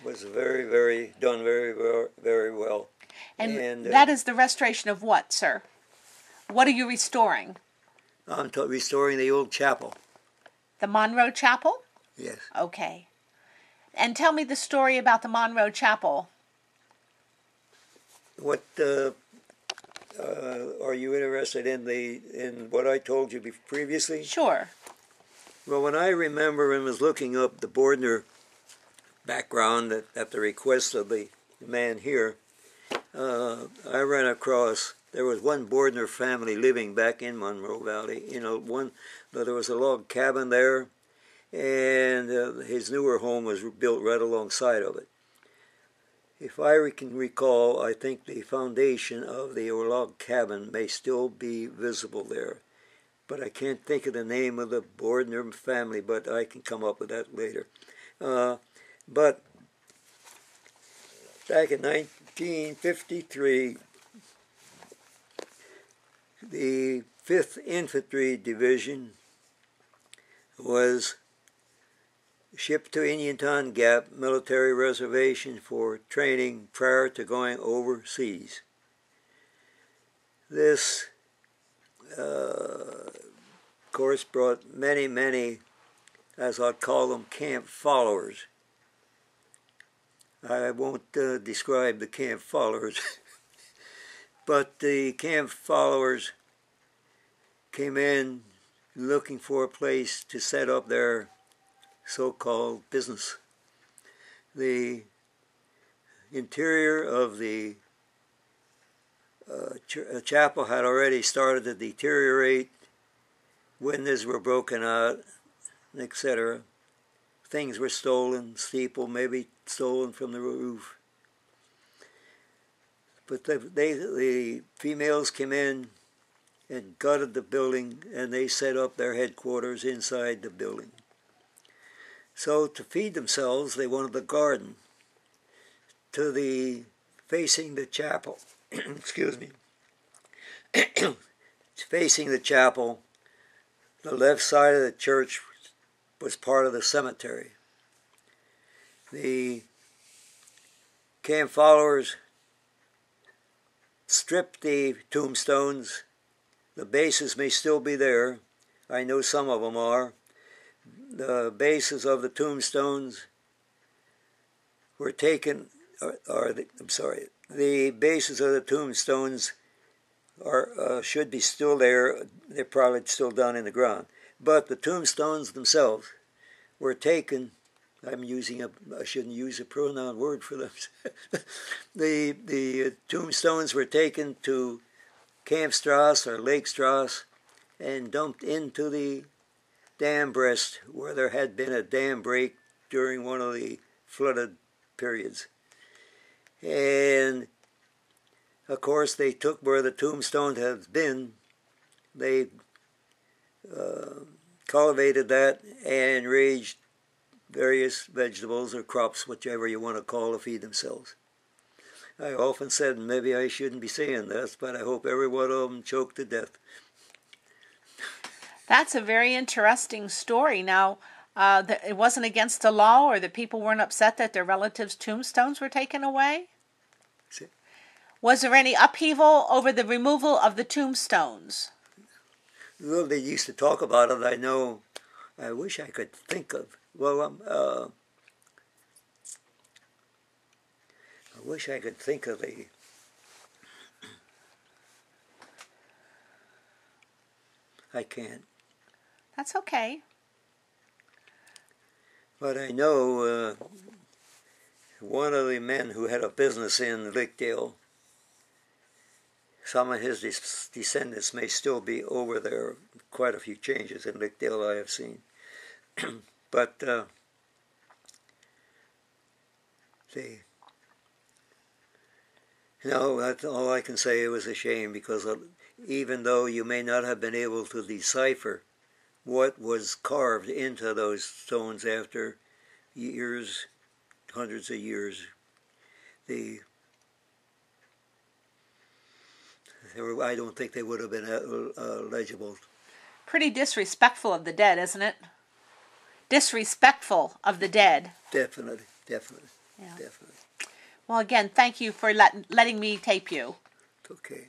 was done very well. And that is the restoration of what, sir? What are you restoring? I'm restoring the old chapel. The Monroe Chapel? Yes. Okay. And tell me the story about the Monroe Chapel. What are you interested in what I told you previously? Sure. Well, when I remember and was looking up the Bordner background at the request of the man here, I ran across, there was one Bordner family living back in Monroe Valley. There was a log cabin there, and his newer home was built right alongside of it. If I can recall, I think the foundation of the log cabin may still be visible there. But I can't think of the name of the Bordner family, but I can come up with that later. But back in 1953, the 5th Infantry Division was shipped to Indiantown Gap Military Reservation for training prior to going overseas. This, of course, brought many, as I'd call them, camp followers. I won't describe the camp followers, but the camp followers came in looking for a place to set up their so-called business. The interior of the chapel had already started to deteriorate. Windows were broken out, etc. Things were stolen, steeple maybe stolen from the roof. But the females came in and gutted the building, and they set up their headquarters inside the building. So to feed themselves, they wanted the garden facing the chapel. Excuse me. Facing the chapel, the left side of the church was part of the cemetery. The camp followers stripped the tombstones. The bases may still be there. I know some of them are. The bases of the tombstones were taken, the bases of the tombstones should be still there. They're probably still down in the ground. But the tombstones themselves were taken. I shouldn't use a pronoun word for them. The tombstones were taken to Camp Strasse or Lake Strasse and dumped into the dam breast where there had been a dam break during one of the flooded periods. And of course they took where the tombstone had been, they cultivated that and raised various vegetables or crops, whichever you want to call, to feed themselves. I often said maybe I shouldn't be saying this, but I hope every one of them choked to death. That's a very interesting story. Now, it wasn't against the law, or the people weren't upset that their relatives' tombstones were taken away? See? Was there any upheaval over the removal of the tombstones? Well, they used to talk about it. I know. I wish I could think of. Well, I wish I could think of the. I can't. That's okay. But I know one of the men who had a business in Lickdale, some of his descendants may still be over there. Quite a few changes in Lickdale I have seen. But that's all I can say. It was a shame, because even though you may not have been able to decipher what was carved into those stones after years, hundreds of years, I don't think they would have been legible. Pretty disrespectful of the dead, isn't it? Disrespectful of the dead. Definitely, definitely. Yeah. Definitely. Well, again, thank you for letting me tape you. Okay.